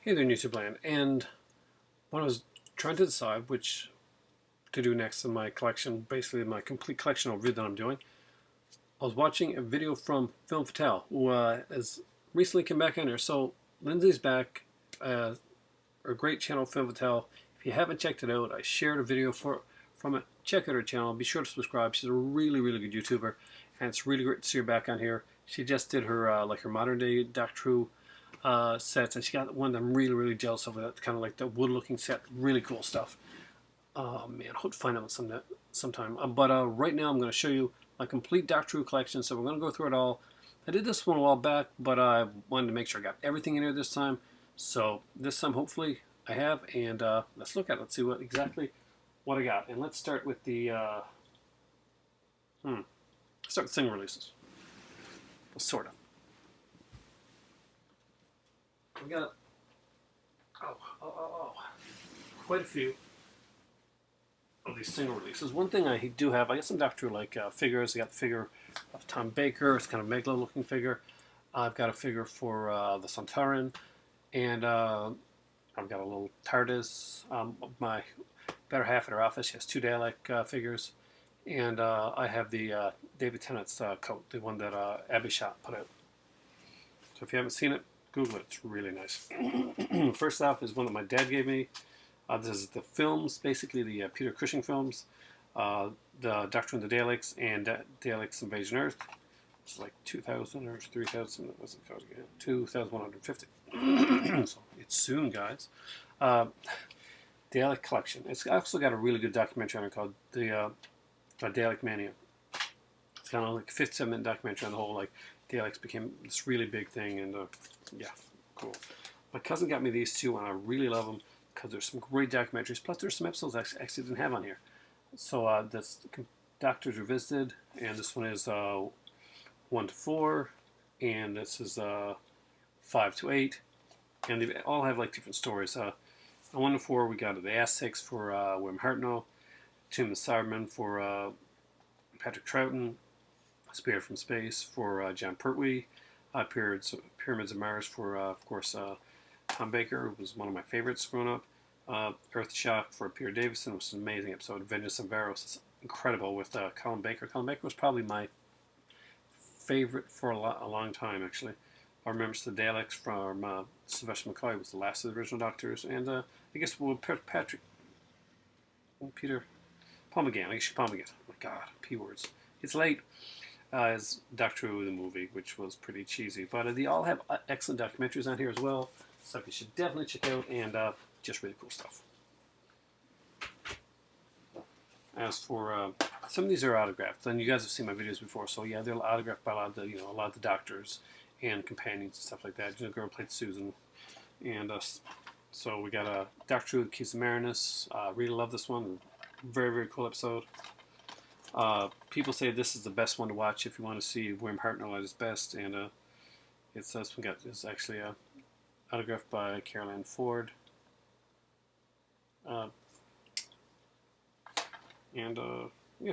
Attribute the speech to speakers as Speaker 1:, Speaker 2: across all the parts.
Speaker 1: Hey there, YouTube land. And when I was trying to decide which to do next in my collection, basically my complete collection of review that I'm doing, I was watching a video from Film Fatale, who has recently come back on here. So Lindsay's back, a great channel, Film Fatale. If you haven't checked it out, I shared a video from it. Check out her channel. Be sure to subscribe. She's a really, really good YouTuber, and it's really great to see her back on here. She just did her like her modern day Doctor Who sets, and she got one that I'm really, really jealous of. That kind of like the wood looking set, really cool stuff. Man, I hope to find out sometime. But right now I'm going to show you my complete Doctor Who collection. So we're going to go through it all. I did this one a while back, but I wanted to make sure I got everything in here this time. So this time, hopefully, I have. And let's look at it. Let's see exactly what I got. And let's start with the start with single releases. Well, sort of. We got quite a few of these single releases. One thing I do have, I got some Doctor Who like figures. I got the figure of Tom Baker. It's kind of megalo looking figure. I've got a figure for the Sontaran, and I've got a little TARDIS. My better half at her office, she has two Dalek figures, and I have the David Tennant's coat, the one that Abby Shot put out. So if you haven't seen it, Google it. It's really nice. First off is one that my dad gave me. This is the films, basically the Peter Cushing films, the Doctor and the Daleks, and Daleks Invasion Earth. It's like 2,000 or 3,000. What was it called again? 2,150. So it's soon, guys. Dalek collection. It's also got a really good documentary on it called the Dalek Mania. It's kind of like a 57-minute documentary on the whole, like, Daleks became this really big thing, and yeah, cool. My cousin got me these two, and I really love them because there's some great documentaries. Plus, there's some episodes I actually didn't have on here. So that's Doctors Revisited, and this one is 1 to 4, and this is 5 to 8, and they all have like different stories. On 1 to 4, we got the Aztecs for William Hartnell, Tomb of Cybermen for Patrick Troughton, Spirit from Space for John Pertwee, Pyramids of Mars for, of course, Tom Baker, who was one of my favorites growing up. Earth Shock for Peter Davison, which is an amazing episode. Vengeance of Varos is incredible with Colin Baker. Colin Baker was probably my favorite for a long time, actually. I remember the Daleks from Sylvester McCoy was the last of the original Doctors, and I guess Peter Paul McGann. I guess Paul McGann. Oh my God, P words. It's late. As Doctor Who the movie, which was pretty cheesy, but they all have excellent documentaries on here as well. Stuff you should definitely check out, and just really cool stuff. As for some of these are autographed, and you guys have seen my videos before, so yeah, they're autographed by a lot of the doctors and companions and stuff like that. You know, girl played Susan, and so we got a Doctor Who: The Keys of Marinus. Really love this one. Very, very cool episode. People say this is the best one to watch if you want to see William Hartnell at his best, and it's actually autographed by Caroline Ford, and yeah,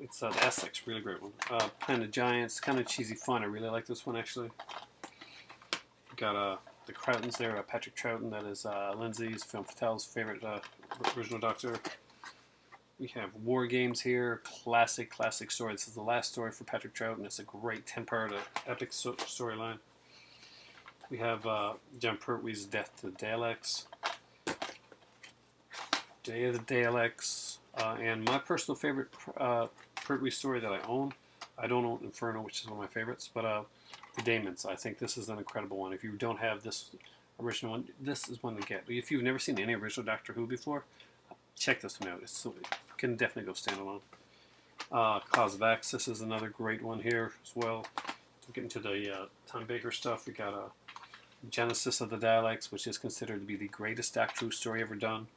Speaker 1: it's the Aztecs, really great one. Planet of Giants, kind of cheesy fun. I really like this one actually. Got the Croughtons there, Patrick Troughton, that is Lindsay's, Film Fatale's favorite original Doctor. We have War Games here, classic story. This is the last story for Patrick Troughton. It's a great 10-part epic storyline. We have John Pertwee's Death to the Daleks, Day of the Daleks, and my personal favorite Pertwee story that I own. I don't own Inferno, which is one of my favorites, but the Daemons. I think this is an incredible one. If you don't have this original one, this is one to get. If you've never seen any original Doctor Who before, check this one out. It can definitely go standalone. Cause of Access is another great one here as well. Getting to the Tom Baker stuff, we got Genesis of the Daleks, which is considered to be the greatest Doctor Who story ever done.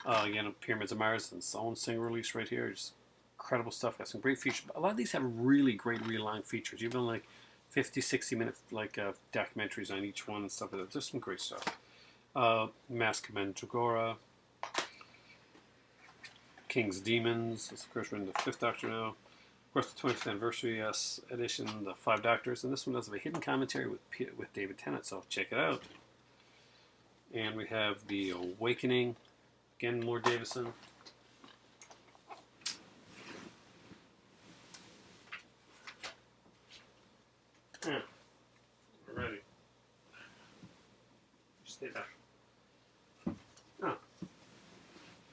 Speaker 1: Again, Pyramids of Mars, and its own single release right here. Just incredible stuff. Got some great features. A lot of these have really great real-long features. Even like 50, 60-minute like documentaries on each one and stuff like that. Just some great stuff. Mask of Mandragora, King's Demons. Of course, we're in the 5th Doctor now. Of course, the 20th anniversary edition, the Five Doctors, and this one does have a hidden commentary with David Tennant, so check it out. And we have The Awakening, again, more Davison. Yeah, we're ready. Stay there. Oh,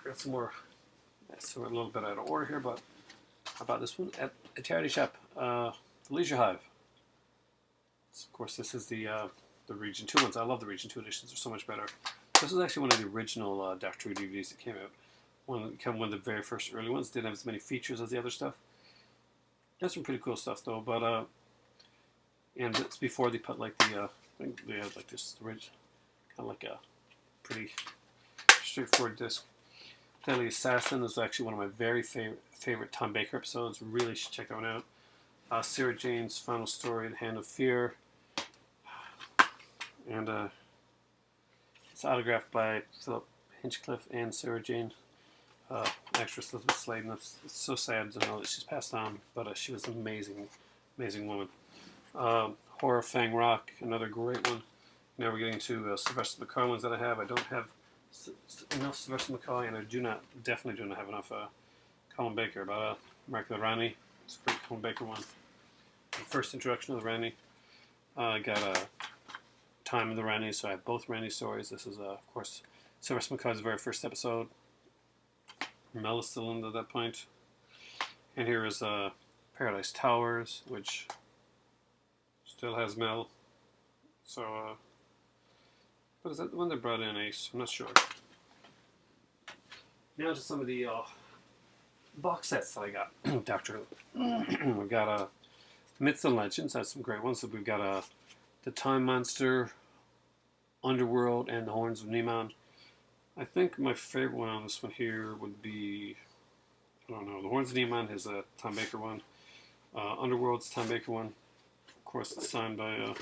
Speaker 1: got some more. So we're a little bit out of order here, but how about this one at a charity shop, The Leisure Hive. So of course, this is the Region 2 ones. I love the Region 2 editions. They're so much better. This is actually one of the original Doctor Who DVDs that came out. One of the very first early ones. Didn't have as many features as the other stuff. There's some pretty cool stuff though. But and it's before they put like the I think they had like this kind of like a pretty straightforward disc. Deadly Assassin is actually one of my very favorite Tom Baker episodes. Really should check that one out. Sarah Jane's final story, The Hand of Fear. And it's autographed by Philip Hinchcliffe and Sarah Jane, actress Elizabeth Sladen. It's so sad to know that she's passed on, but she was an amazing, amazing woman. Horror Fang Rock, another great one. Now we're getting to Sylvester McCoy ones that I have. I don't have enough Sylvester McCoy, and I definitely do not have enough Colin Baker. But Mark the Rani, it's a great Colin Baker one. The first introduction of the Rani. I got Time of the Rani, so I have both Rani stories. This is, of course, Sylvester McCoy's very first episode. Mel is still in at that point. And here is Paradise Towers, which still has Mel. So, but is that the one that brought in Ace? I'm not sure. Now to some of the box sets that I got. Doctor Who. We've got Myths and Legends. That's some great ones. So we've got The Time Monster, Underworld, and The Horns of Nimon. I think my favorite one on this one here would be, I don't know, The Horns of Nimon is a Tom Baker one. Underworld's Tom Baker one. Of course, it's signed by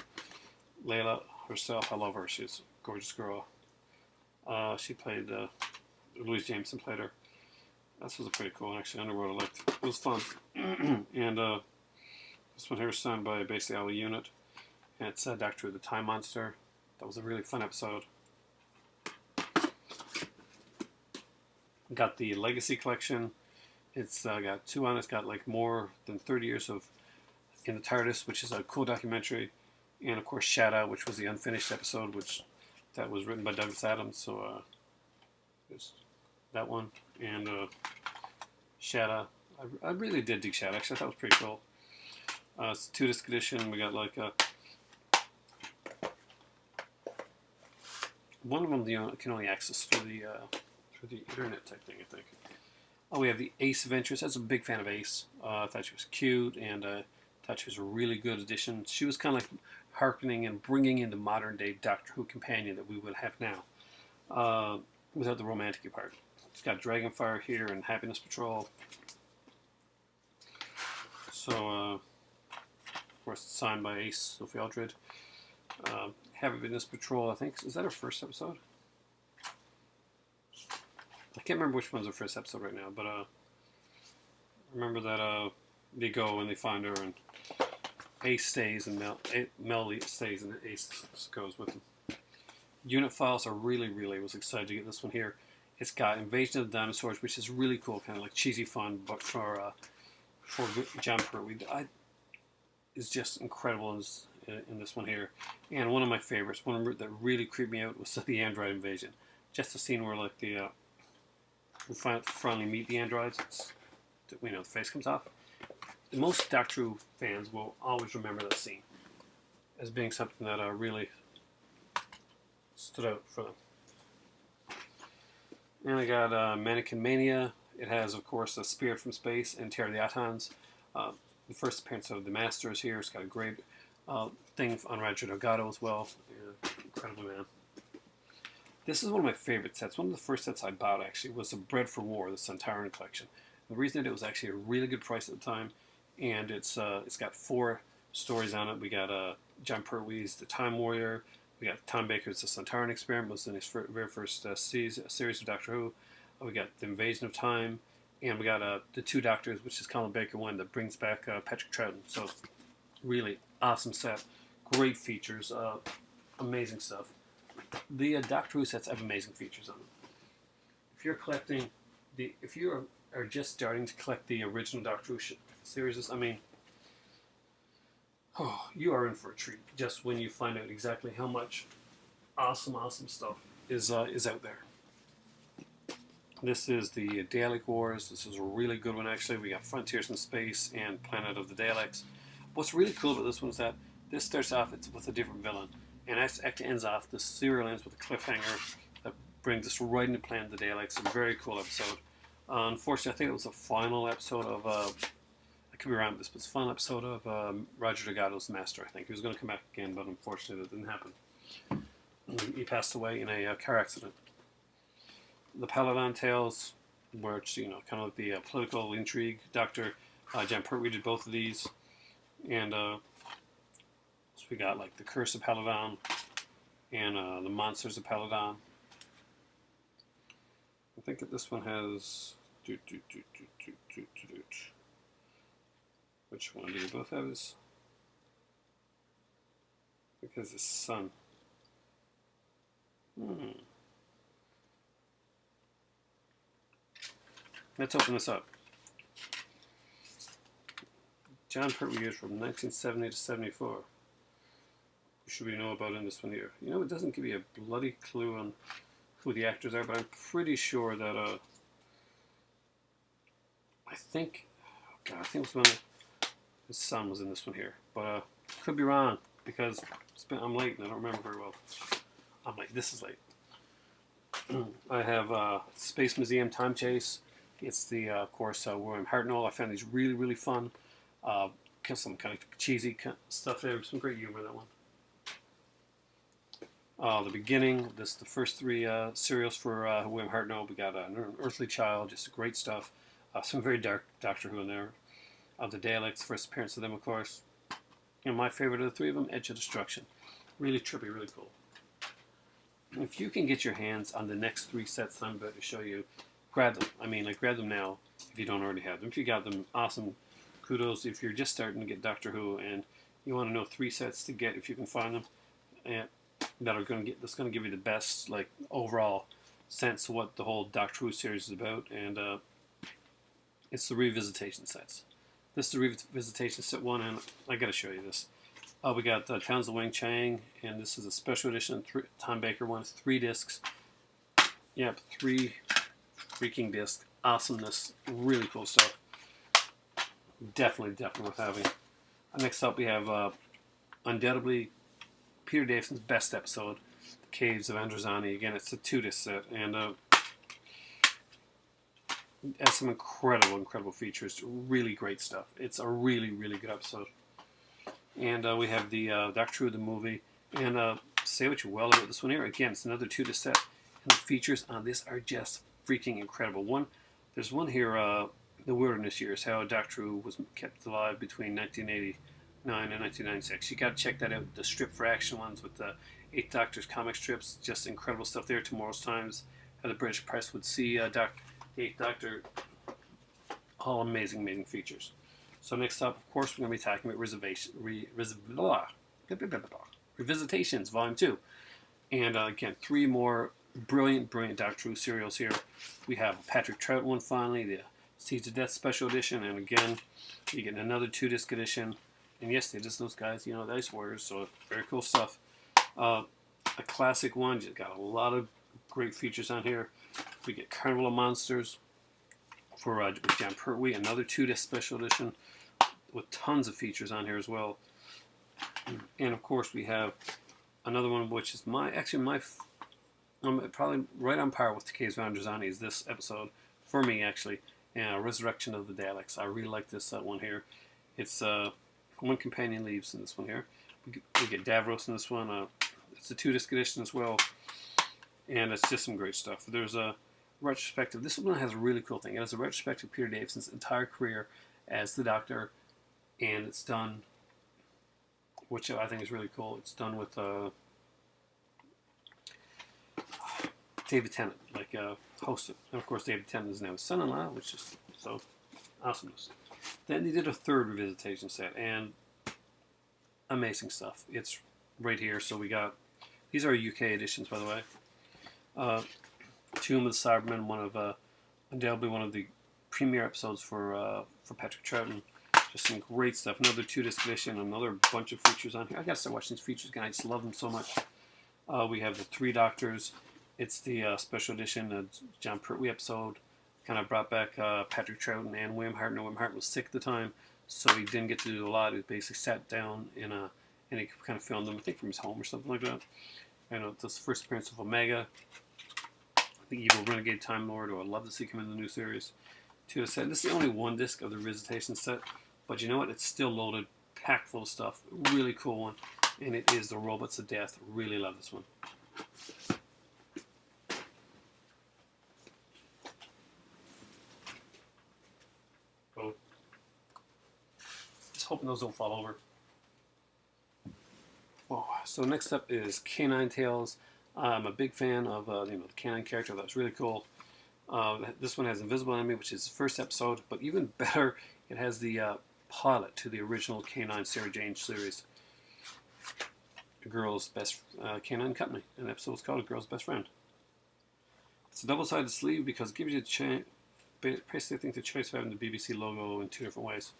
Speaker 1: Layla herself. I love her. She's a gorgeous girl. She played, Louise Jameson played her. This was a pretty cool one, actually. Underworld I liked. It was fun. And this one here is signed by basically our unit. And it's Doctor Who, The Time Monster. That was a really fun episode. Got the Legacy Collection. It's got two on it. It's got like more than 30 years of In the TARDIS, which is a cool documentary. And of course Shadow, which was the unfinished episode, that was written by Douglas Adams. So there's that one. And Shadow. I really did dig Shadow. Actually, I thought it was pretty cool. It's a 2-disc edition. We got like one of them you can only access through the internet type thing, I think. Oh, we have the Ace Adventures. I was a big fan of Ace. I thought she was cute, and I thought she was a really good addition. She was kind of like hearkening and bringing in the modern day Doctor Who companion that we would have now, without the romantic part. It's got Dragonfire here and Happiness Patrol. So, of course, it's signed by Ace, Sophie Aldred. Happiness Patrol, I think, is that her first episode? I can't remember which one's her first episode right now, but remember that they go and they find her, and Ace stays, and Mel stays, and Ace goes with them. Unit Files, I really was excited to get this one here. It's got Invasion of the Dinosaurs, which is really cool, kind of like cheesy fun, but for John Pertwee. Is just incredible in this one here. And one of my favorites, one that really creeped me out, was the android invasion. Just the scene where like we finally meet the androids. The face comes off. Most Doctor Who fans will always remember that scene as being something that really stood out for them. And I got Mannequin Mania. It has, of course, a Spirit from Space and Terror of the Autons. The first appearance of the Masters here. It's got a great thing on Roger Delgado as well. Yeah, incredible man. This is one of my favorite sets. One of the first sets I bought, actually, was the Bread for War, the Centauran collection. The reason that it was actually a really good price at the time, and it's got 4 stories on it. We got John Pertwee's The Time Warrior. We got Tom Baker's The Centauran Experiment, was in his very first series of Doctor Who. We got The Invasion of Time, and we got the two Doctors, which is Colin Baker one that brings back Patrick Troughton. So really awesome set, great features, amazing stuff. The Doctor Who sets have amazing features on them. If you're collecting if you are just starting to collect the original Doctor Who series, I mean, oh, you are in for a treat just when you find out exactly how much awesome stuff is out there. This is the Dalek Wars. This is a really good one, actually. We got Frontiers in Space and Planet of the Daleks. What's really cool about this one is that this starts off with a different villain, and it actually ends off, the serial ends with a cliffhanger that brings us right into Planet of the Daleks. A very cool episode. Unfortunately, I think it was the final episode of, I could be wrong with this, but it's the final episode of Roger Delgado's Master, I think. He was going to come back again, but unfortunately that didn't happen. He passed away in a car accident. The Paladin Tales, which, you know, kind of like the political intrigue. Dr. Jan Pertwee did both of these. And so we got like the Curse of Paladin and the Monsters of Paladin. I think that this one has... Which one do they both have? This? Because the sun. Let's open this up. John Pertwee years from 1970 to 74. What should we know about in this one here? You know, it doesn't give you a bloody clue on who the actors are, but I'm pretty sure that I think it was when his son was in this one here, but could be wrong because I'm late and I don't remember very well. I'm late. This is late. I have Space Museum Time Chase. It's the, of course, William Hartnell. I found these really fun. Some kind of cheesy stuff there. Some great humor in that one. The Beginning. This is the first three serials for William Hartnell. We got An Earthly Child. Just great stuff. Some very dark Doctor Who in there. The Daleks. First appearance of them, of course. And my favorite of the three of them, Edge of Destruction. Really trippy, really cool. If you can get your hands on the next three sets I'm about to show you, grab them. I mean, like, grab them now if you don't already have them. If you got them, awesome. Kudos. If you're just starting to get Doctor Who and you want to know three sets to get, if you can find them, and that's going to give you the best, like, overall sense of what the whole Doctor Who series is about. And it's the revisitation sets. This is the revisitation set one, and I got to show you this. We got Towns of Wing Chang, and this is a special edition Tom Baker one. It's 3 discs. Yep, 3 freaking discs. Awesomeness. Really cool stuff. Definitely worth having. Next up, we have undoubtedly Peter Davison's best episode, The Caves of Androzani. Again, it's a 2-disc set, and it has some incredible features. Really great stuff. It's a really good episode. And we have the Doctor Who the movie. And say what you will about this one here. Again, it's another 2-disc set. And the features on this are just freaking incredible. There's one here, The Wilderness Years, how Doctor Who was kept alive between 1989 and 1996. You got to check that out. The strip for action ones with the 8th Doctor's comic strips. Just incredible stuff there. Tomorrow's Times, how the British press would see the 8th Doctor. All amazing features. So next up, of course, we're going to be talking about Revisitations, Volume 2. And again, 3 more brilliant Doctor Who serials here. We have Patrick Troughton one finally, the Seeds of Death Special Edition, and again, you get another 2-disc edition. And yes, they just those guys, you know, the Ice Warriors, so very cool stuff. A classic one, just got a lot of great features on here. We get Carnival of Monsters for with Jan Pertwee, another 2-disc special edition with tons of features on here as well. And of course, we have another one, which is I'm probably right on par with the Caves of Androzani is this episode for me, actually. Resurrection of the Daleks. I really like this one here. It's one companion leaves in this one here. We get Davros in this one. It's a 2-disc edition as well, and it's just some great stuff. There's a retrospective. This one has a really cool thing. It has a retrospective of Peter Davison's entire career as the Doctor, and it's done, which I think is really cool. It's done with David Tennant, like hosted. And of course, David Tennant is now his son-in-law, which is So, awesomeness. Then they did a third revisitation set, and amazing stuff. It's right here. So we got, these are UK editions, by the way. Tomb of the Cybermen, one of undoubtedly one of the premiere episodes for Patrick Troughton. Just some great stuff. Another 2-disc edition, another bunch of features on here. I gotta start watching these features again. I just love them so much. We have the 3 Doctors. It's the special edition, the John Pertwee episode. Kind of brought back Patrick Troughton and William Hart. William Hart was sick at the time, so he didn't get to do a lot. He basically sat down and he kind of filmed them, I think, from his home or something like that. I know this first appearance of Omega, the evil renegade Time Lord, who I'd love to see come in the new series. 2 set. This is the only 1 disc of the Visitation set, but you know what? It's still loaded, packed full of stuff. Really cool one, and it is the Robots of Death. Really love this one. Oh, just hoping those don't fall over. Oh, so next up is Canine Tales. I'm a big fan of the Canine character. That's really cool. This one has Invisible Enemy, which is the first episode, but even better, it has the pilot to the original Canine Sarah Jane series, A Girl's Best Canine Company. And the episode is called A Girl's Best Friend. It's a double-sided sleeve because it gives you the chance, basically I think the choice of having the BBC logo in 2 different ways.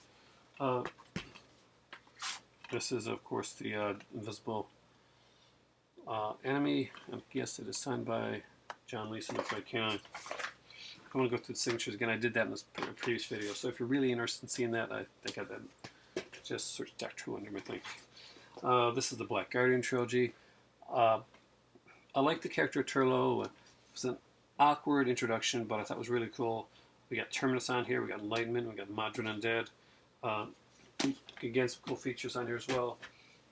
Speaker 1: This is, of course, the Invisible Enemy. I guess it is signed by John Leeson of Canine. I'm going to go through the signatures again. I did that in this previous video. So if you're really interested in seeing that, I think I did. Just search Doctor Who under my thing. This is the Black Guardian trilogy. I like the character of Turlo. It was an awkward introduction, but I thought it was really cool. We got Terminus on here. We got Enlightenment. We got Modron Undead. Again, some cool features on here as well.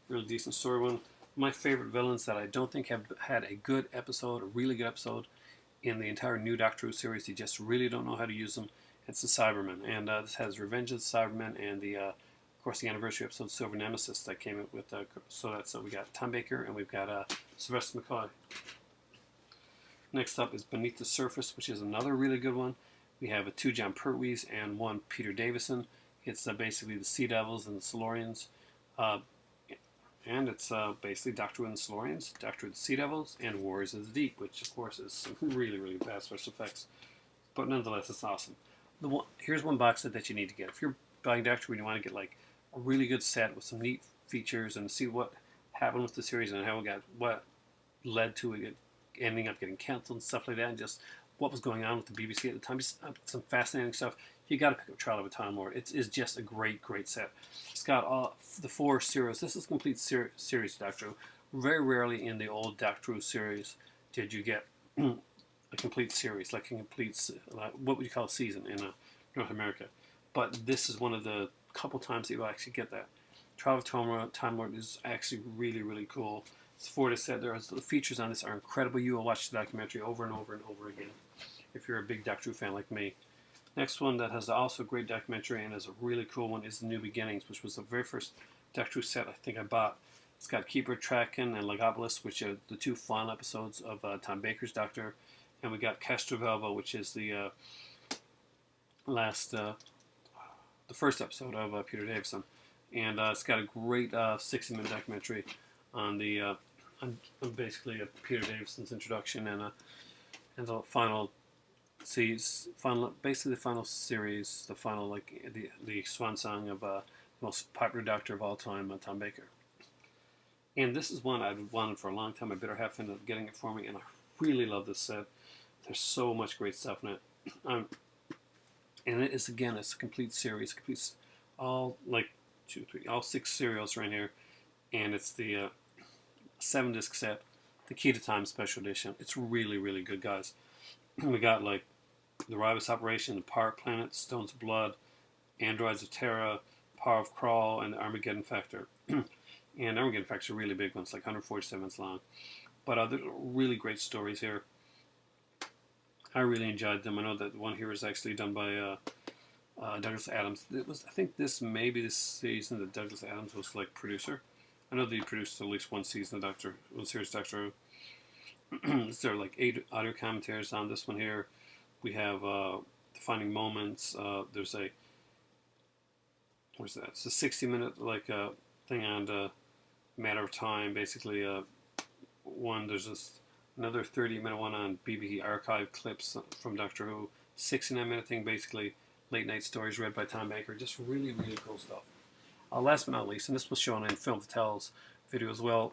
Speaker 1: Really decent story one. My favorite villains that I don't think have had a good episode, a really good episode, in the entire new Doctor Who series. They just really don't know how to use them. It's the Cybermen. And this has Revenge of the Cybermen and of course, the anniversary episode Silver Nemesis that came out with. So we got Tom Baker and we've got Sylvester McCoy. Next up is Beneath the Surface, which is another really good one. We have 2 John Pertwees and 1 Peter Davison. It's basically the Sea Devils and the Silurians. And it's basically Doctor Who and the Silurians, Doctor Who and the Sea Devils, and Warriors of the Deep, which of course is some really, really bad special effects. But nonetheless, it's awesome. Here's one box set that you need to get. If you're buying Doctor Who and you want to get like a really good set with some neat features and see what happened with the series and how it got, what led to it ending up getting canceled and stuff like that, and just what was going on with the BBC at the time, just some fascinating stuff, you got to pick up Trial of a Time Lord. It is just a great, great set. It's got all the 4 series. This is a complete series Doctor Who. Very rarely in the old Doctor Who series did you get a complete series, like a complete, what would you call a season in North America. But this is one of the couple times that you'll actually get that. Trial of Time Lord is actually really, really cool. It's 4-disc set. The features on this are incredible. You will watch the documentary over and over and over again if you're a big Doctor Who fan like me. Next one that has also a great documentary and is a really cool one is New Beginnings, which was the very first Doctor Who set I think I bought. It's got Keeper, Traken, and Legopolis, which are the 2 final episodes of Tom Baker's Doctor. And we got Castrovalvo, which is the the first episode of Peter Davison. And it's got a great 60-minute documentary on on basically Peter Davison's introduction and the final basically the final series, the final, like, the swan song of the most popular Doctor of all time, Tom Baker. And this is one I've wanted for a long time. My better half ended up getting it for me, and I really love this set. There's so much great stuff in it. And it is, again, it's a complete series, all 6 serials right here, and it's the 7-disc set, the Key to Time Special Edition. It's really, really good, guys. We got like the Ribus Operation, the Power Planet, Stones of Blood, Androids of Terra, Power of Crawl, and the Armageddon Factor. And Armageddon Factor are really big ones, like 147 minutes long. But there's really great stories here. I really enjoyed them. I know that one here is actually done by Douglas Adams. I think this may be the season that Douglas Adams was like producer. I know that he produced at least one season of one series of Doctor Who. There are like 8 audio commentaries on this one here. We have defining moments. There's a where's that? It's a 60-minute like thing on Matter of Time. Basically, one there's another 30-minute one on BBC archive clips from Doctor Who. 69-minute thing, basically late night stories read by Tom Baker. Just really, really cool stuff. Last but not least, and this was shown in Film Fatale's video as well,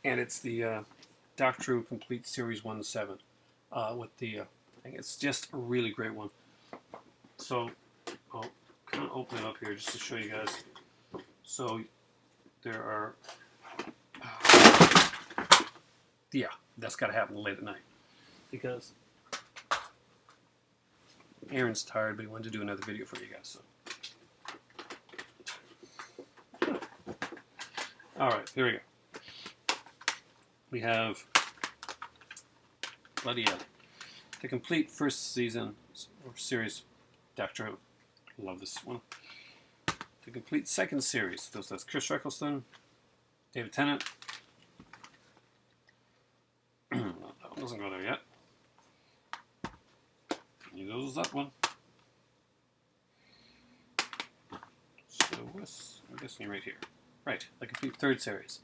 Speaker 1: and it's the Doctor Who Complete Series 1-7 with the, I think it's just a really great one. So I'll kind of open it up here just to show you guys. So there are, yeah, that's got to happen late at night because Aaron's tired, but he wanted to do another video for you guys. So. Alright, here we go. We have the complete first season or series Doctor Who. Love this one. The complete second series. That's Chris Eccleston, David Tennant. That one doesn't go there yet. Neither does that one. So I'm guessing right here. Right, the complete third series.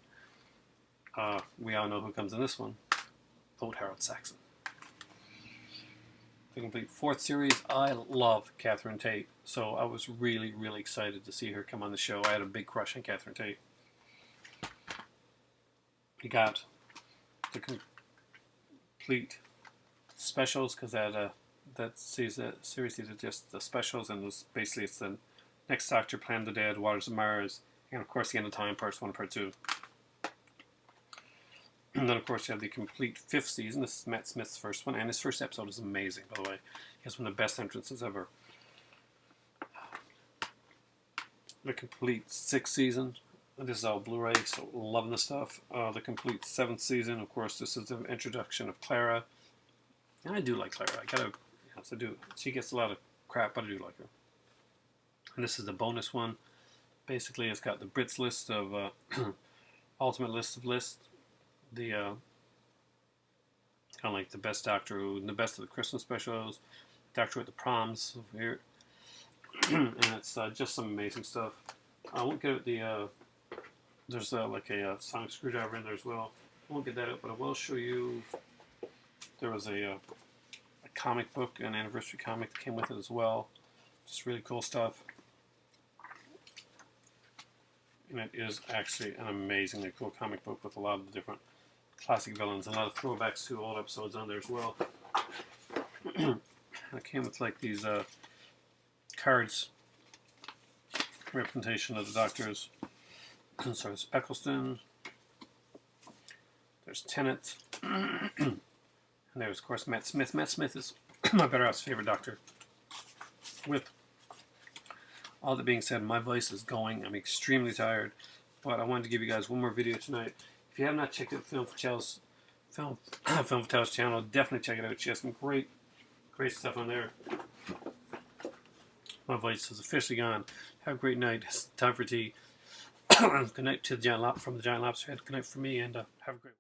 Speaker 1: We all know who comes in this one. Lord Harold Saxon. The complete fourth series. I love Catherine Tate, so I was really, really excited to see her come on the show. I had a big crush on Catherine Tate. We got the complete specials because that series did just the specials, and it was basically it's the Next Doctor, Planet of the Dead, Waters of Mars, and of course the End of Time, Parts 1 and Part 2. And then of course you have the complete fifth season. This is Matt Smith's first one, and his first episode is amazing, by the way. He has one of the best entrances ever. The complete sixth season. This is all Blu-ray, so loving the stuff. The complete seventh season, of course, this is the introduction of Clara. And I do like Clara. I do. She gets a lot of crap, but I do like her. And this is the bonus one. Basically, it's got the Brits list of ultimate list of lists. The kind of like the best Doctor Who, and the best of the Christmas specials, Doctor Who at the proms over here, and it's just some amazing stuff. I won't get the there's like a sonic screwdriver in there as well. I won't get that up, but I will show you. There was a comic book, an anniversary comic that came with it as well. Just really cool stuff. And it is actually an amazingly cool comic book with a lot of the different classic villains and a lot of throwbacks to old episodes on there as well. It came with like these cards, representation of the Doctors. So there's Eccleston, there's Tennant, and there's of course Matt Smith. Matt Smith is my better half's favorite Doctor. With all that being said, my voice is going. I'm extremely tired, but I wanted to give you guys one more video tonight. If you have not checked out Film Fatale's channel, definitely check it out. She has some great stuff on there. My voice is officially gone. Have a great night. It's time for tea. Good night to the Giant from the Giant Lobster Head. Good night for me, and have a great one.